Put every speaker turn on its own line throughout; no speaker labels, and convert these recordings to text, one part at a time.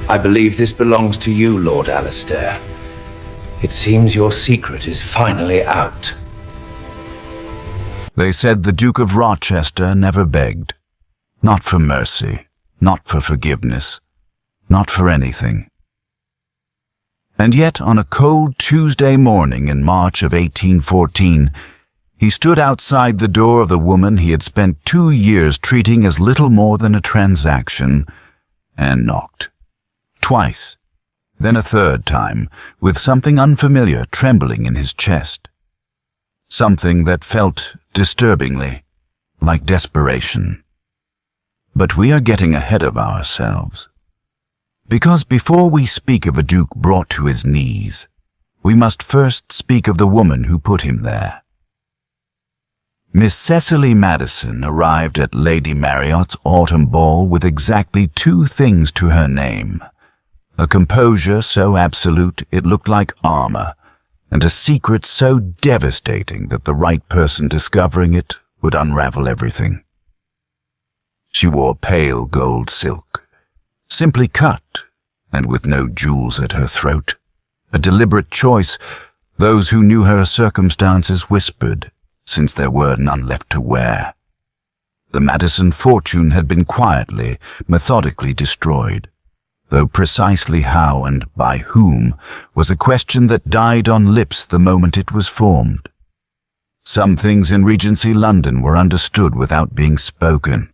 I believe this belongs to you, Lord Alistair. It seems your secret is finally out.
They said the Duke of Rochester never begged. Not for mercy, not for forgiveness, not for anything. And yet, on a cold Tuesday morning in March of 1814, he stood outside the door of the woman he had spent 2 years treating as little more than a transaction, and knocked. Twice, then a third time, with something unfamiliar trembling in his chest. Something that felt disturbingly like desperation. But we are getting ahead of ourselves. Because before we speak of a duke brought to his knees, we must first speak of the woman who put him there. Miss Cecily Madison arrived at Lady Marriott's autumn ball with exactly 2 things to her name: a composure so absolute it looked like armor, and a secret so devastating that the right person discovering it would unravel everything. She wore pale gold silk, simply cut, and with no jewels at her throat. A deliberate choice, those who knew her circumstances whispered, since there were none left to wear. The Madison fortune had been quietly, methodically destroyed, though precisely how and by whom was a question that died on lips the moment it was formed. Some things in Regency London were understood without being spoken.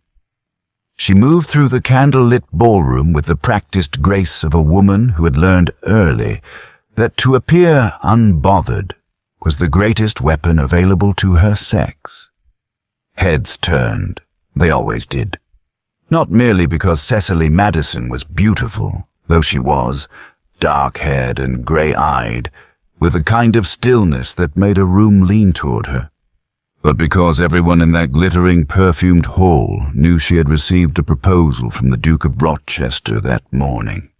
She moved through the candle-lit ballroom with the practiced grace of a woman who had learned early that to appear unbothered was the greatest weapon available to her sex. Heads turned. They always did. Not merely because Cecily Madison was beautiful, though she was, dark-haired and grey-eyed, with a kind of stillness that made a room lean toward her, but because everyone in that glittering, perfumed hall knew she had received a proposal from the Duke of Rochester that morning,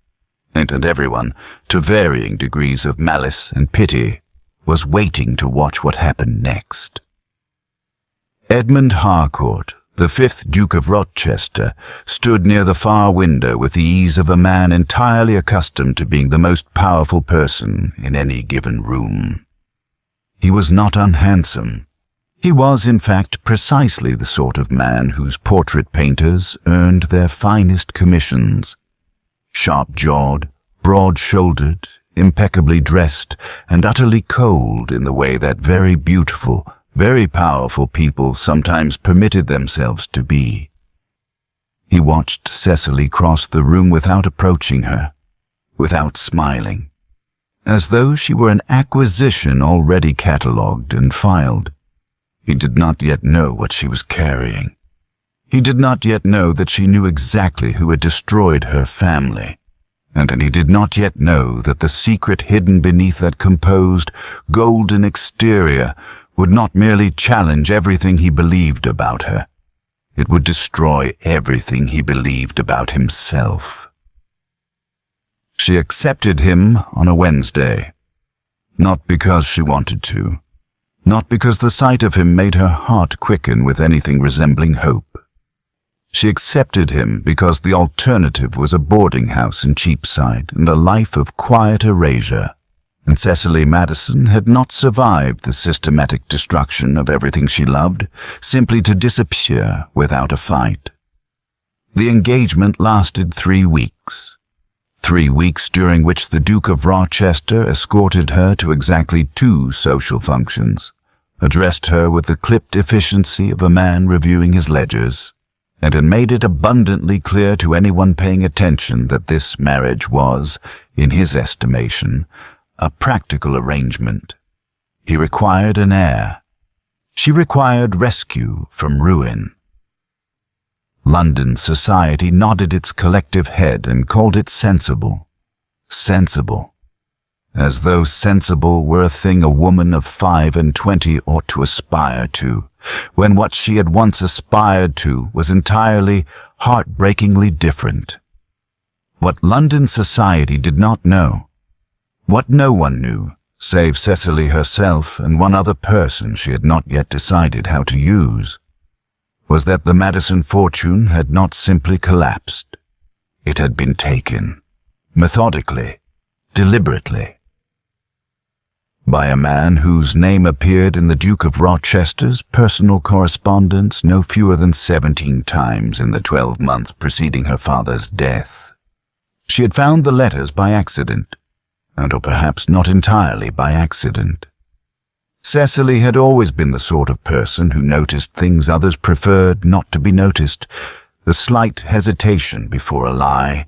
and everyone, to varying degrees of malice and pity, was waiting to watch what happened next. Edmund Harcourt, the 5th Duke of Rochester, stood near the far window with the ease of a man entirely accustomed to being the most powerful person in any given room. He was not unhandsome. He was, in fact, precisely the sort of man whose portrait painters earned their finest commissions. Sharp-jawed, broad-shouldered, impeccably dressed, and utterly cold in the way that very beautiful, very powerful people sometimes permitted themselves to be. He watched Cecily cross the room without approaching her, without smiling, as though she were an acquisition already catalogued and filed. He did not yet know what she was carrying. He did not yet know that she knew exactly who had destroyed her family, and he did not yet know that the secret hidden beneath that composed, golden exterior would not merely challenge everything he believed about her. It would destroy everything he believed about himself. She accepted him on a Wednesday, not because she wanted to, not because the sight of him made her heart quicken with anything resembling hope. She accepted him because the alternative was a boarding house in Cheapside and a life of quiet erasure, and Cecily Madison had not survived the systematic destruction of everything she loved, simply to disappear without a fight. The engagement lasted 3 weeks. 3 weeks during which the Duke of Rochester escorted her to exactly 2 social functions, addressed her with the clipped efficiency of a man reviewing his ledgers, and had made it abundantly clear to anyone paying attention that this marriage was, in his estimation, a practical arrangement. He required an heir. She required rescue from ruin. London society nodded its collective head and called it sensible. Sensible. As though sensible were a thing a woman of 25 ought to aspire to, when what she had once aspired to was entirely, heartbreakingly different. What London society did not know, what no one knew, save Cecily herself and one other person she had not yet decided how to use, was that the Madison fortune had not simply collapsed. It had been taken. methodically, deliberately. By a man whose name appeared in the Duke of Rochester's personal correspondence no fewer than 17 times in the 12 months preceding her father's death. She had found the letters by accident, or perhaps not entirely by accident. Cecily had always been the sort of person who noticed things others preferred not to be noticed, the slight hesitation before a lie,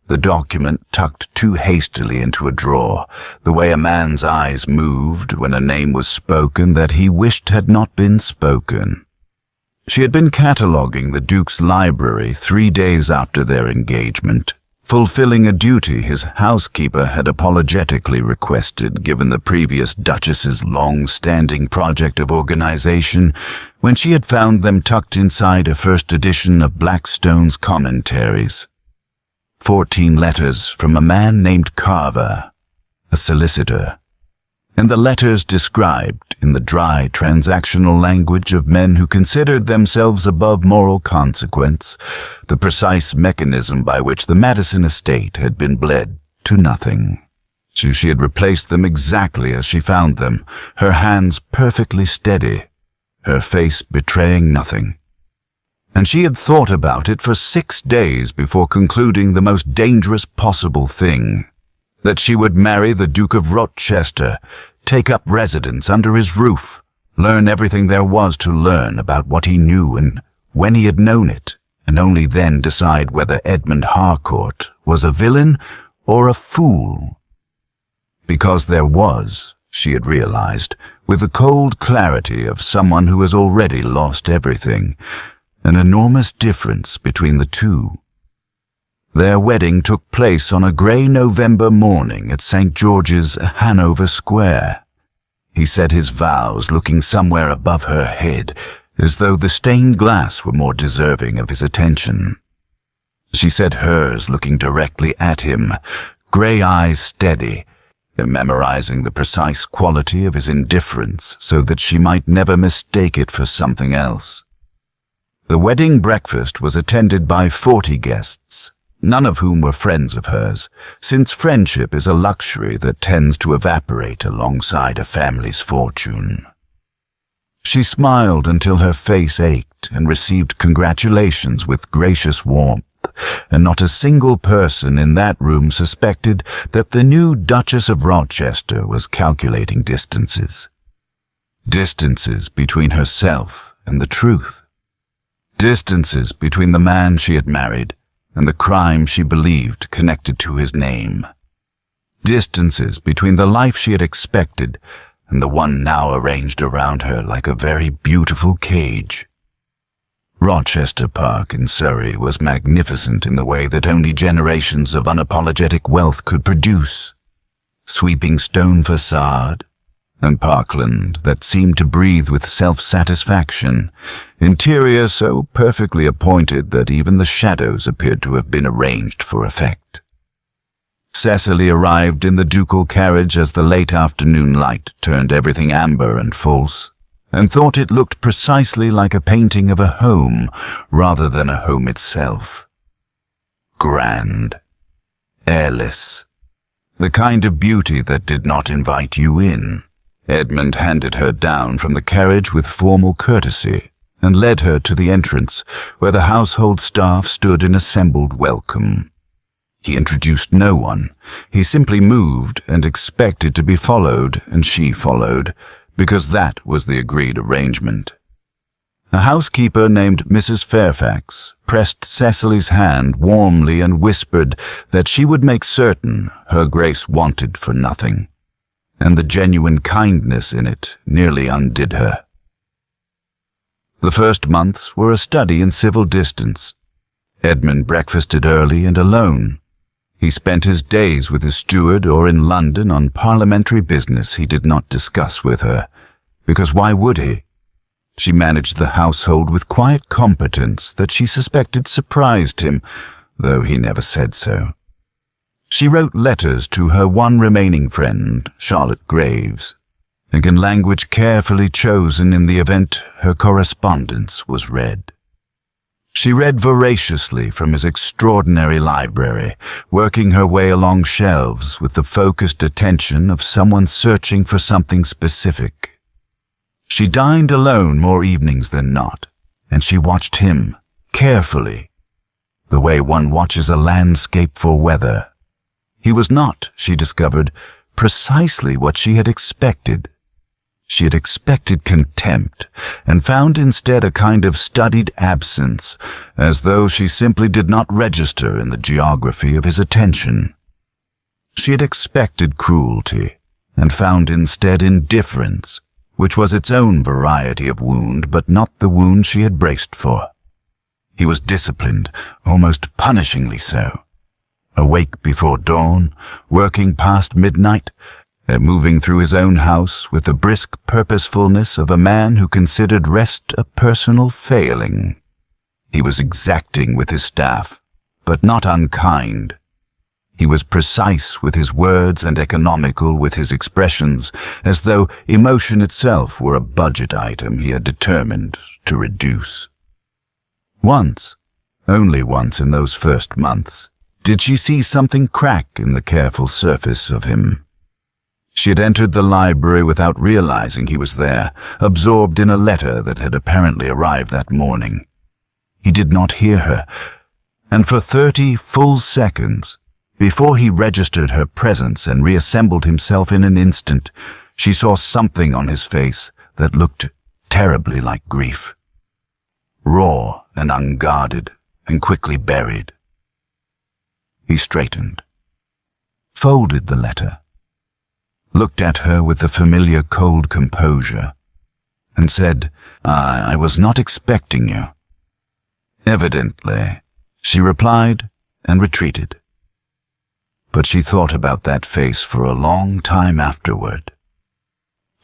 the document tucked too hastily into a drawer, the way a man's eyes moved when a name was spoken that he wished had not been spoken. She had been cataloguing the Duke's library 3 days after their engagement, fulfilling a duty his housekeeper had apologetically requested given the previous Duchess's long-standing project of organization when she had found them tucked inside a first edition of Blackstone's Commentaries. 14 letters from a man named Carver, a solicitor, and the letters described in the dry transactional language of men who considered themselves above moral consequence, the precise mechanism by which the Madison estate had been bled to nothing. She had replaced them exactly as she found them, her hands perfectly steady, her face betraying nothing. And she had thought about it for 6 days before concluding the most dangerous possible thing, that she would marry the Duke of Rochester, take up residence under his roof, learn everything there was to learn about what he knew and when he had known it, and only then decide whether Edmund Harcourt was a villain or a fool. Because there was, she had realized, with the cold clarity of someone who has already lost everything, an enormous difference between the two. Their wedding took place on a grey November morning at St. George's, Hanover Square. He said his vows looking somewhere above her head, as though the stained glass were more deserving of his attention. She said hers looking directly at him, grey eyes steady, memorizing the precise quality of his indifference so that she might never mistake it for something else. The wedding breakfast was attended by 40 guests, none of whom were friends of hers, since friendship is a luxury that tends to evaporate alongside a family's fortune. She smiled until her face ached and received congratulations with gracious warmth, and not a single person in that room suspected that the new Duchess of Rochester was calculating distances. Distances between herself and the truth. Distances between the man she had married and the crime she believed connected to his name. Distances between the life she had expected and the one now arranged around her like a very beautiful cage. Rochester Park in Surrey was magnificent in the way that only generations of unapologetic wealth could produce. Sweeping stone facade, and parkland that seemed to breathe with self-satisfaction, interior so perfectly appointed that even the shadows appeared to have been arranged for effect. Cecily arrived in the ducal carriage as the late afternoon light turned everything amber and false, and thought it looked precisely like a painting of a home rather than a home itself. Grand, airless, the kind of beauty that did not invite you in. Edmund handed her down from the carriage with formal courtesy and led her to the entrance, where the household staff stood in assembled welcome. He introduced no one. He simply moved and expected to be followed, and she followed, because that was the agreed arrangement. A housekeeper named Mrs. Fairfax pressed Cecily's hand warmly and whispered that she would make certain her Grace wanted for nothing, and the genuine kindness in it nearly undid her. The first months were a study in civil distance. Edmund breakfasted early and alone. He spent his days with his steward or in London on parliamentary business he did not discuss with her, because why would he? She managed the household with quiet competence that she suspected surprised him, though he never said so. She wrote letters to her one remaining friend, Charlotte Graves, and in language carefully chosen in the event her correspondence was read. She read voraciously from his extraordinary library, working her way along shelves with the focused attention of someone searching for something specific. She dined alone more evenings than not, and she watched him carefully, the way one watches a landscape for weather. He was not, she discovered, precisely what she had expected. She had expected contempt, and found instead a kind of studied absence, as though she simply did not register in the geography of his attention. She had expected cruelty, and found instead indifference, which was its own variety of wound, but not the wound she had braced for. He was disciplined, almost punishingly so. Awake before dawn, working past midnight, moving through his own house with the brisk purposefulness of a man who considered rest a personal failing. He was exacting with his staff, but not unkind. He was precise with his words and economical with his expressions, as though emotion itself were a budget item he had determined to reduce. Once, only once in those first months, did she see something crack in the careful surface of him. She had entered the library without realizing he was there, absorbed in a letter that had apparently arrived that morning. He did not hear her, and for 30 full seconds, before he registered her presence and reassembled himself in an instant, she saw something on his face that looked terribly like grief. Raw and unguarded and quickly buried. He straightened, folded the letter, looked at her with the familiar cold composure, and said, I was not expecting you. Evidently, she replied and retreated. But she thought about that face for a long time afterward.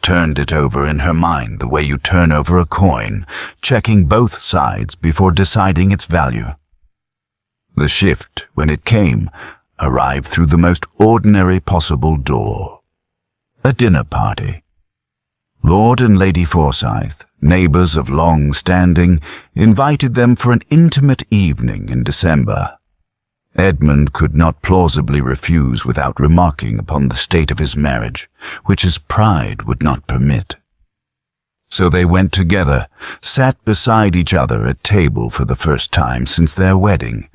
Turned it over in her mind the way you turn over a coin, checking both sides before deciding its value. The shift, when it came, arrived through the most ordinary possible door. A dinner party. Lord and Lady Forsyth, neighbors of long standing, invited them for an intimate evening in December. Edmund could not plausibly refuse without remarking upon the state of his marriage, which his pride would not permit. So they went together, sat beside each other at table for the first time since their wedding,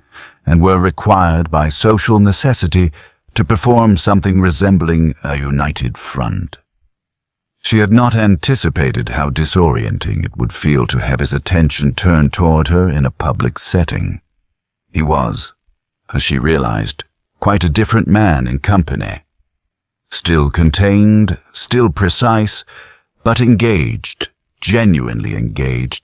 and were required by social necessity to perform something resembling a united front. She had not anticipated how disorienting it would feel to have his attention turned toward her in a public setting. He was, as she realized, quite a different man in company. Still contained, still precise, but engaged, genuinely engaged,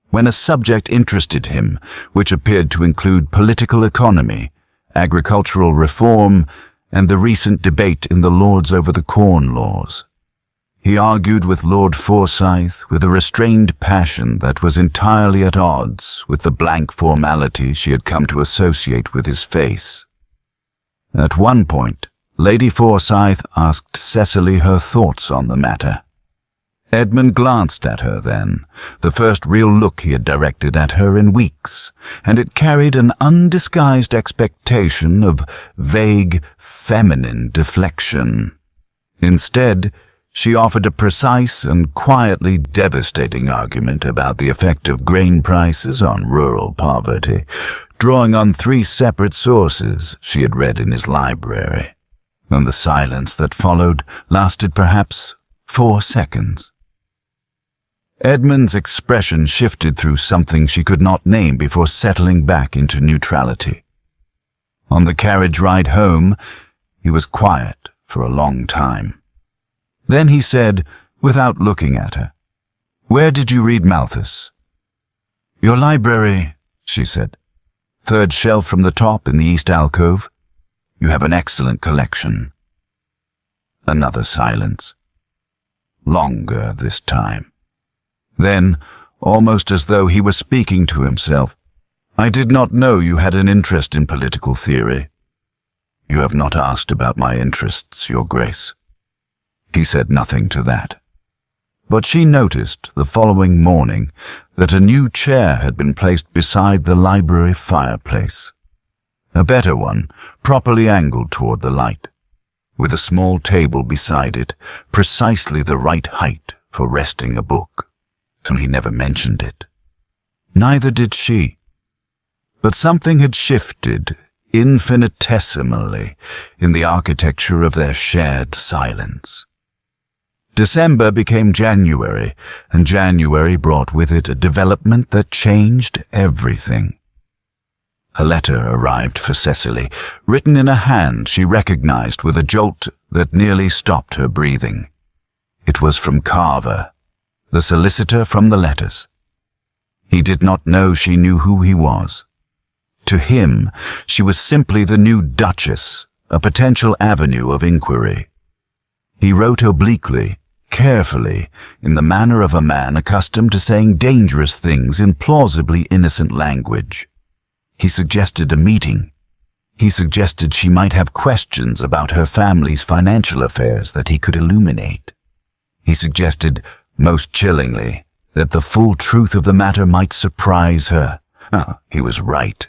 when a subject interested him, which appeared to include political economy, agricultural reform, and the recent debate in the Lords over the Corn Laws. He argued with Lord Forsyth with a restrained passion that was entirely at odds with the blank formality she had come to associate with his face. At one point, Lady Forsyth asked Cecily her thoughts on the matter. Edmund glanced at her then, the first real look he had directed at her in weeks, and it carried an undisguised expectation of vague, feminine deflection. Instead, she offered a precise and quietly devastating argument about the effect of grain prices on rural poverty, drawing on 3 separate sources she had read in his library, and the silence that followed lasted perhaps 4 seconds. Edmund's expression shifted through something she could not name before settling back into neutrality. On the carriage ride home, he was quiet for a long time. Then he said, without looking at her, "Where did you read Malthus?" "Your library," she said. "Third shelf from the top in the east alcove. You have an excellent collection." Another silence. Longer this time. Then, almost as though he were speaking to himself, "I did not know you had an interest in political theory." "You have not asked about my interests, Your Grace." He said nothing to that. But she noticed the following morning that a new chair had been placed beside the library fireplace. A better one, properly angled toward the light, with a small table beside it, precisely the right height for resting a book. And he never mentioned it. Neither did she. But something had shifted infinitesimally in the architecture of their shared silence. December became January, and January brought with it a development that changed everything. A letter arrived for Cecily, written in a hand she recognized with a jolt that nearly stopped her breathing. It was from Carver, the solicitor from the letters. He did not know she knew who he was. To him, she was simply the new Duchess, a potential avenue of inquiry. He wrote obliquely, carefully, in the manner of a man accustomed to saying dangerous things in plausibly innocent language. He suggested a meeting. He suggested she might have questions about her family's financial affairs that he could illuminate. He suggested, most chillingly, that the full truth of the matter might surprise her. He was right,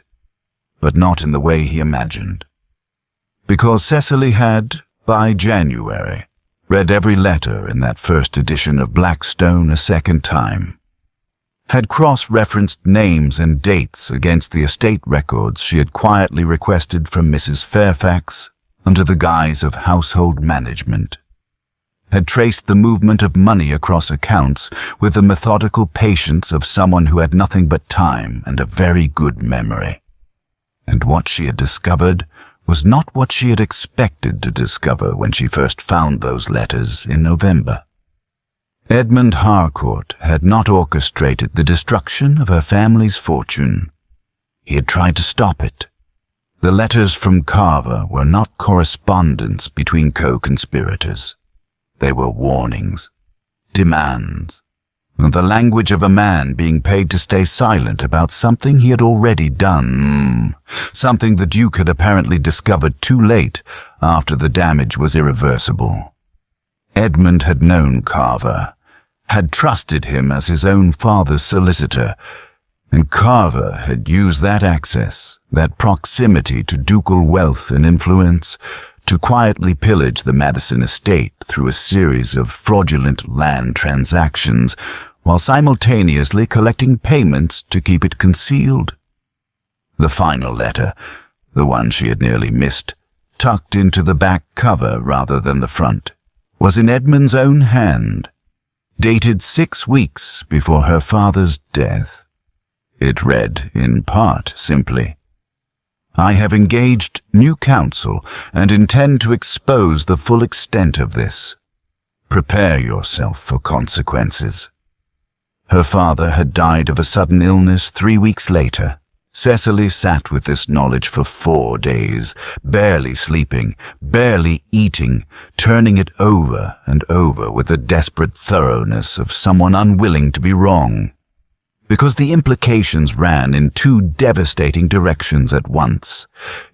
but not in the way he imagined. Because Cecily had, by January, read every letter in that first edition of Blackstone a second time, had cross-referenced names and dates against the estate records she had quietly requested from Mrs. Fairfax under the guise of household management, had traced the movement of money across accounts with the methodical patience of someone who had nothing but time and a very good memory. And what she had discovered was not what she had expected to discover when she first found those letters in November. Edmund Harcourt had not orchestrated the destruction of her family's fortune. He had tried to stop it. The letters from Carver were not correspondence between co-conspirators. They were warnings, demands, the language of a man being paid to stay silent about something he had already done, something the Duke had apparently discovered too late after the damage was irreversible. Edmund had known Carver, had trusted him as his own father's solicitor, and Carver had used that access, that proximity to ducal wealth and influence, to quietly pillage the Madison estate through a series of fraudulent land transactions, while simultaneously collecting payments to keep it concealed. The final letter, the one she had nearly missed, tucked into the back cover rather than the front, was in Edmund's own hand, dated 6 weeks before her father's death. It read, in part, simply, "I have engaged new counsel and intend to expose the full extent of this. Prepare yourself for consequences." Her father had died of a sudden illness 3 weeks later. Cecily sat with this knowledge for 4 days, barely sleeping, barely eating, turning it over and over with the desperate thoroughness of someone unwilling to be wrong. Because the implications ran in 2 devastating directions at once.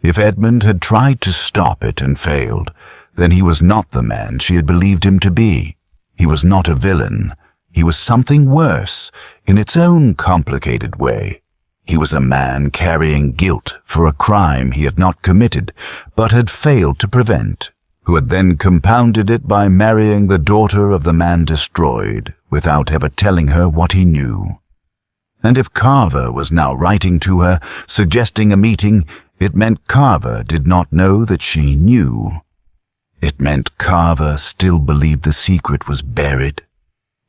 If Edmund had tried to stop it and failed, then he was not the man she had believed him to be. He was not a villain. He was something worse, in its own complicated way. He was a man carrying guilt for a crime he had not committed, but had failed to prevent, who had then compounded it by marrying the daughter of the man destroyed, without ever telling her what he knew. And if Carver was now writing to her, suggesting a meeting, it meant Carver did not know that she knew. It meant Carver still believed the secret was buried.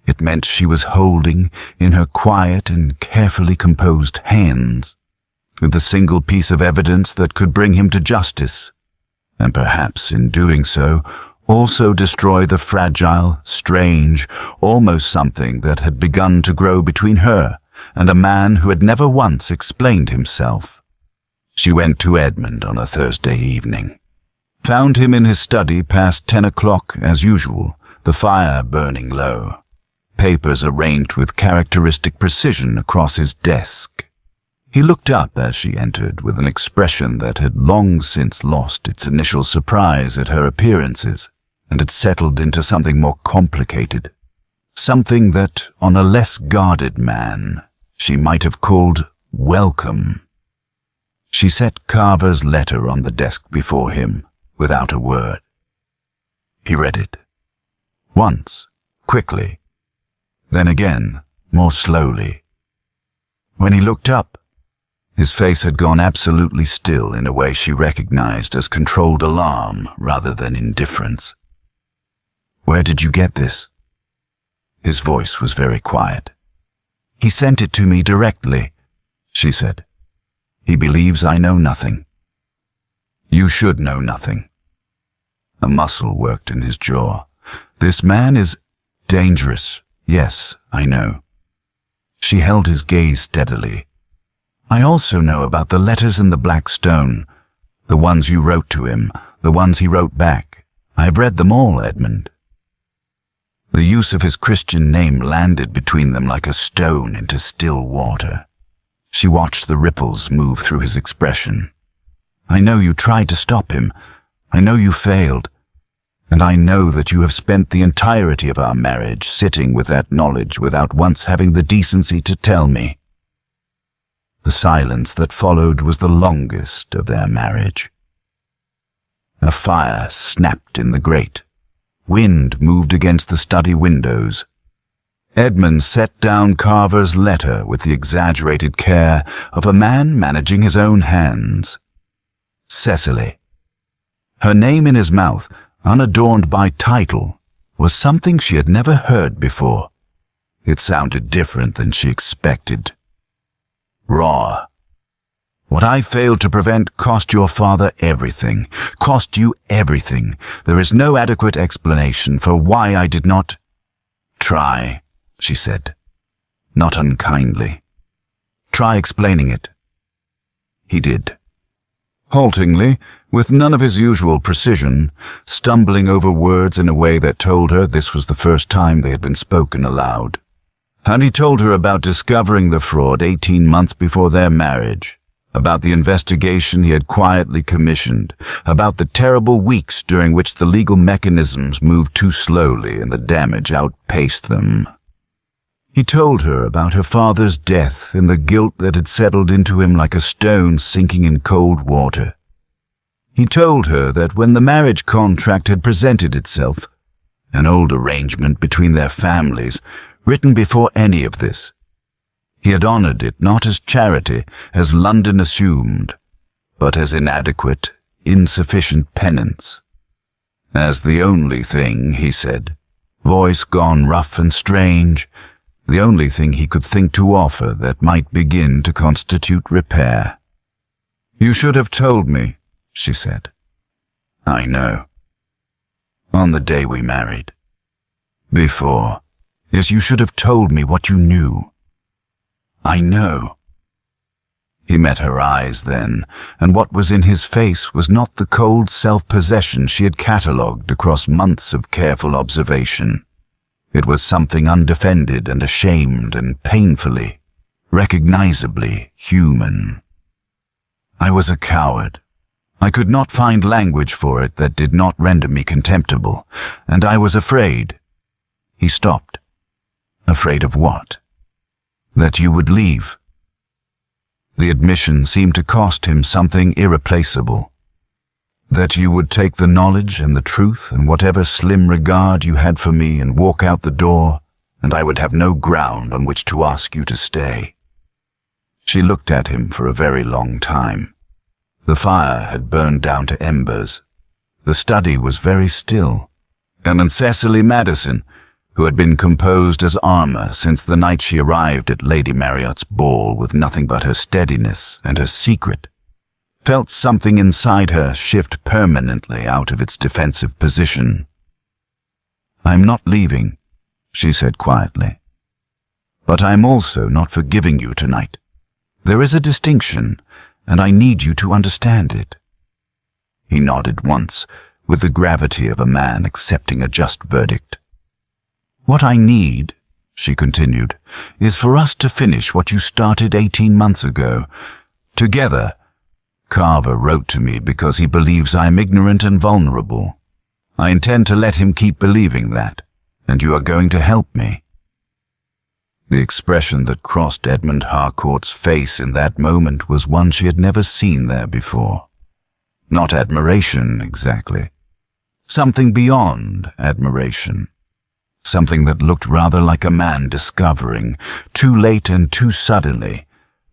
It meant she was holding, in her quiet and carefully composed hands, the single piece of evidence that could bring him to justice, and perhaps in doing so, also destroy the fragile, strange, almost something that had begun to grow between her and a man who had never once explained himself. She went to Edmund on a Thursday evening. Found him in his study past 10 o'clock as usual, the fire burning low. Papers arranged with characteristic precision across his desk. He looked up as she entered with an expression that had long since lost its initial surprise at her appearances and had settled into something more complicated. Something that, on a less guarded man, she might have called welcome. She set Carver's letter on the desk before him, without a word. He read it. Once, quickly. Then again, more slowly. When he looked up, his face had gone absolutely still in a way she recognized as controlled alarm rather than indifference. "Where did you get this?" His voice was very quiet. "He sent it to me directly," she said. "He believes I know nothing." "You should know nothing." A muscle worked in his jaw. "This man is dangerous. Yes, I know." She held his gaze steadily. "I also know about the letters in the black stone, the ones you wrote to him, the ones he wrote back. I've read them all, Edmund." The use of his Christian name landed between them like a stone into still water. She watched the ripples move through his expression. "I know you tried to stop him. I know you failed. And I know that you have spent the entirety of our marriage sitting with that knowledge without once having the decency to tell me." The silence that followed was the longest of their marriage. A fire snapped in the grate. Wind moved against the study windows. Edmund set down Carver's letter with the exaggerated care of a man managing his own hands. Cecily. Her name in his mouth, unadorned by title, was something she had never heard before. It sounded different than she expected. Raw. "What I failed to prevent cost your father everything. Cost you everything. There is no adequate explanation for why I did not—" "Try," she said, not unkindly. "Try explaining it." He did. Haltingly, with none of his usual precision, stumbling over words in a way that told her this was the first time they had been spoken aloud. And he told her about discovering the fraud 18 months before their marriage, about the investigation he had quietly commissioned, about the terrible weeks during which the legal mechanisms moved too slowly and the damage outpaced them. He told her about her father's death and the guilt that had settled into him like a stone sinking in cold water. He told her that when the marriage contract had presented itself, an old arrangement between their families, written before any of this, he had honored it not as charity, as London assumed, but as inadequate, insufficient penance. As the only thing, he said, voice gone rough and strange, the only thing he could think to offer that might begin to constitute repair. "You should have told me," she said. "I know. On the day we married. Before. Yes, you should have told me what you knew." "I know." He met her eyes then, and what was in his face was not the cold self-possession she had catalogued across months of careful observation. It was something undefended and ashamed and painfully, recognizably human. "I was a coward. I could not find language for it that did not render me contemptible, and I was afraid." He stopped. "Afraid of what?" "That you would leave." The admission seemed to cost him something irreplaceable. "That you would take the knowledge and the truth and whatever slim regard you had for me and walk out the door, and I would have no ground on which to ask you to stay." She looked at him for a very long time. The fire had burned down to embers. The study was very still. And Cecily Madison, who had been composed as armor since the night she arrived at Lady Marriott's ball with nothing but her steadiness and her secret, felt something inside her shift permanently out of its defensive position. "I'm not leaving," she said quietly. "But I'm also not forgiving you tonight. There is a distinction, and I need you to understand it." He nodded once, with the gravity of a man accepting a just verdict. "What I need," she continued, "is for us to finish what you started 18 months ago. Together. Carver wrote to me because he believes I am ignorant and vulnerable. I intend to let him keep believing that, And you are going to help me." The expression that crossed Edmund Harcourt's face in that moment was one she had never seen there before. Not admiration, exactly. Something beyond admiration. Something that looked rather like a man discovering, too late and too suddenly,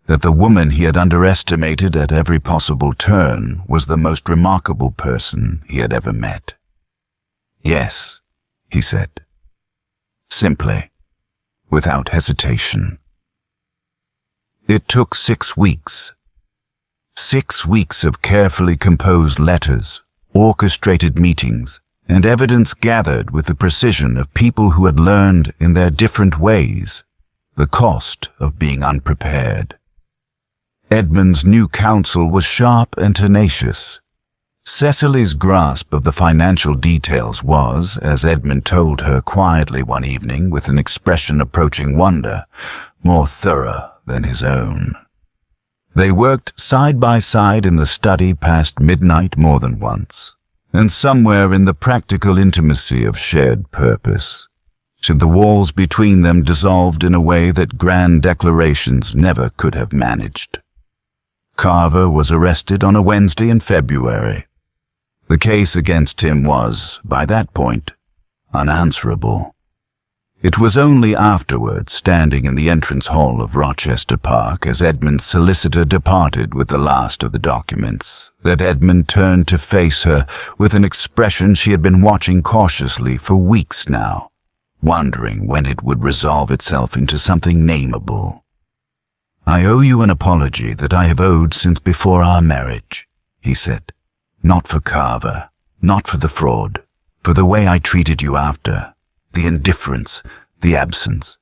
that the woman he had underestimated at every possible turn was the most remarkable person he had ever met. "Yes," he said. Simply, without hesitation. It took 6 weeks. 6 weeks of carefully composed letters, orchestrated meetings, and evidence gathered with the precision of people who had learned in their different ways the cost of being unprepared. Edmund's new counsel was sharp and tenacious. Cecily's grasp of the financial details was, as Edmund told her quietly one evening with an expression approaching wonder, more thorough than his own. They worked side by side in the study past midnight more than once, and somewhere in the practical intimacy of shared purpose, the walls between them dissolved in a way that grand declarations never could have managed. Carver was arrested on a Wednesday in February. The case against him was, by that point, unanswerable. It was only afterward, standing in the entrance hall of Rochester Park as Edmund's solicitor departed with the last of the documents, that Edmund turned to face her with an expression she had been watching cautiously for weeks now, wondering when it would resolve itself into something nameable. "I owe you an apology that I have owed since before our marriage," he said. "Not for Carver, not for the fraud, for the way I treated you after, the indifference, the absence,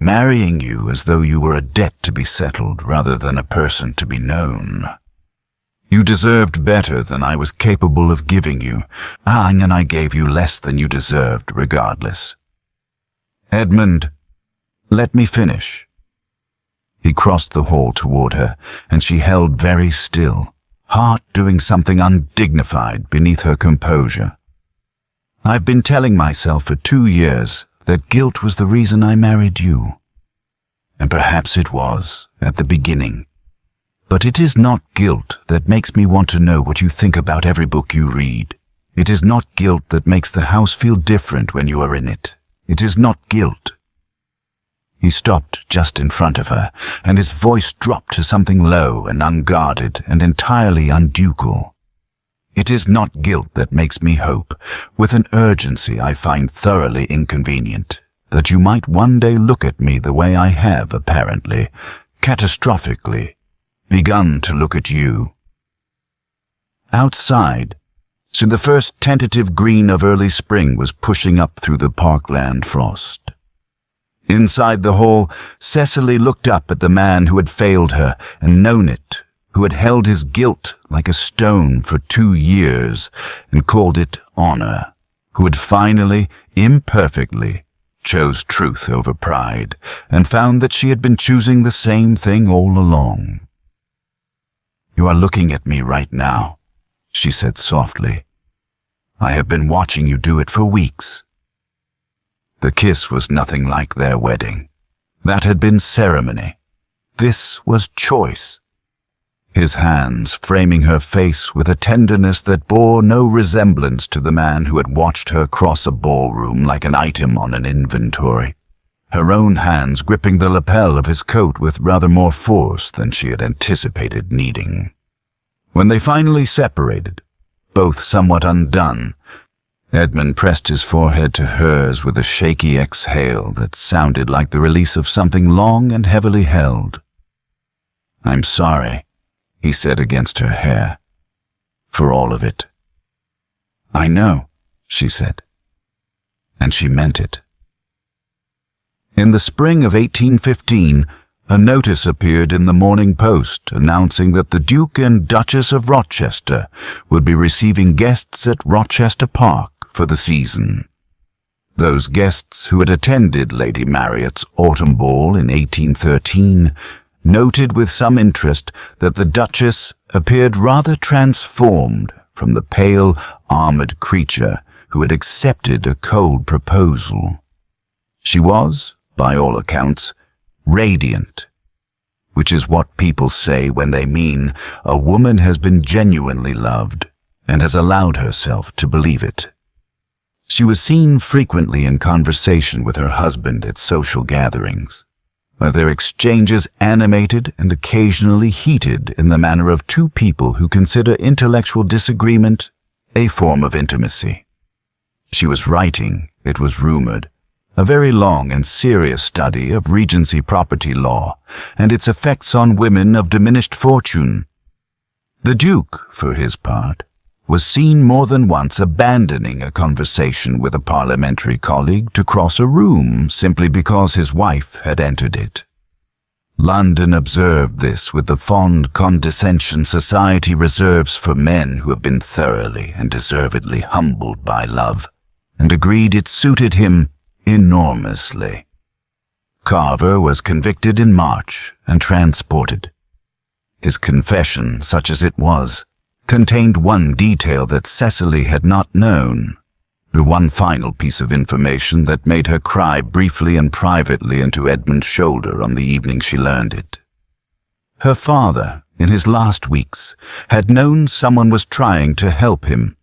marrying you as though you were a debt to be settled rather than a person to be known. You deserved better than I was capable of giving you, and I gave you less than you deserved regardless. Edmund, let me finish." He crossed the hall toward her, and she held very still, heart doing something undignified beneath her composure. "I've been telling myself for 2 years that guilt was the reason I married you. And perhaps it was, at the beginning. But it is not guilt that makes me want to know what you think about every book you read. It is not guilt that makes the house feel different when you are in it. It is not guilt." He stopped just in front of her, and his voice dropped to something low and unguarded and entirely unducal. "It is not guilt that makes me hope, with an urgency I find thoroughly inconvenient, that you might one day look at me the way I have, apparently, catastrophically, begun to look at you." Outside, so the first tentative green of early spring was pushing up through the parkland frost. Inside the hall, Cecily looked up at the man who had failed her and known it, who had held his guilt like a stone for 2 years and called it honor, who had finally, imperfectly, chose truth over pride and found that she had been choosing the same thing all along. "You are looking at me right now," she said softly. "I have been watching you do it for weeks." The kiss was nothing like their wedding. That had been ceremony. This was choice. His hands framing her face with a tenderness that bore no resemblance to the man who had watched her cross a ballroom like an item on an inventory. Her own hands gripping the lapel of his coat with rather more force than she had anticipated needing. When they finally separated, both somewhat undone, Edmund pressed his forehead to hers with a shaky exhale that sounded like the release of something long and heavily held. "I'm sorry," he said against her hair, "for all of it." "I know," she said. And she meant it. In the spring of 1815, a notice appeared in the Morning Post announcing that the Duke and Duchess of Rochester would be receiving guests at Rochester Park for the season. Those guests who had attended Lady Marriott's autumn ball in 1813 noted with some interest that the Duchess appeared rather transformed from the pale, armored creature who had accepted a cold proposal She was, by all accounts, radiant, which is what people say when they mean a woman has been genuinely loved and has allowed herself to believe it. She was seen frequently in conversation with her husband at social gatherings, their exchanges animated and occasionally heated in the manner of two people who consider intellectual disagreement a form of intimacy. She was writing, it was rumored, a very long and serious study of Regency property law and its effects on women of diminished fortune. The Duke, for his part, was seen more than once abandoning a conversation with a parliamentary colleague to cross a room simply because his wife had entered it. London observed this with the fond condescension society reserves for men who have been thoroughly and deservedly humbled by love, and agreed it suited him enormously. Carver was convicted in March and transported. His confession, such as it was, contained one detail that Cecily had not known, the one final piece of information that made her cry briefly and privately into Edmund's shoulder on the evening she learned it. Her father, in his last weeks, had known someone was trying to help him,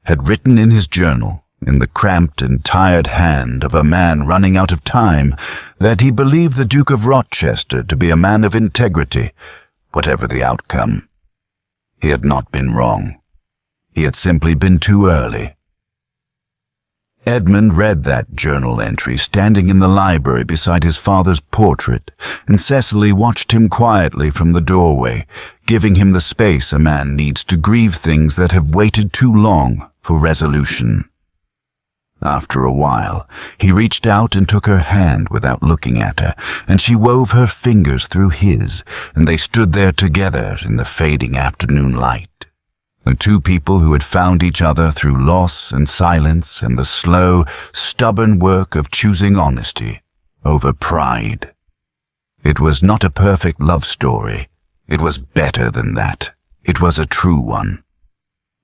had written in his journal, in the cramped and tired hand of a man running out of time, that he believed the Duke of Rochester to be a man of integrity, whatever the outcome. He had not been wrong. He had simply been too early. Edmund read that journal entry standing in the library beside his father's portrait, and Cecily watched him quietly from the doorway, giving him the space a man needs to grieve things that have waited too long for resolution. After a while, he reached out and took her hand without looking at her, and she wove her fingers through his, and they stood there together in the fading afternoon light. The two people who had found each other through loss and silence and the slow, stubborn work of choosing honesty over pride. It was not a perfect love story. It was better than that. It was a true one.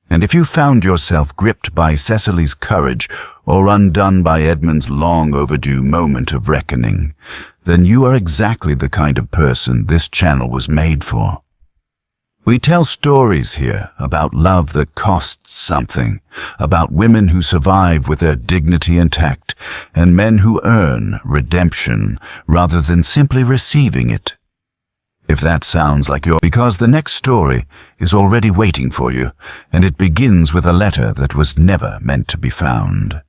And if you found yourself gripped by Cecily's courage or undone by Edmund's long overdue moment of reckoning, then you are exactly the kind of person this channel was made for. We tell stories here about love that costs something, about women who survive with their dignity intact, and men who earn redemption rather than simply receiving it. If that sounds like because the next story is already waiting for you, and it begins with a letter that was never meant to be found.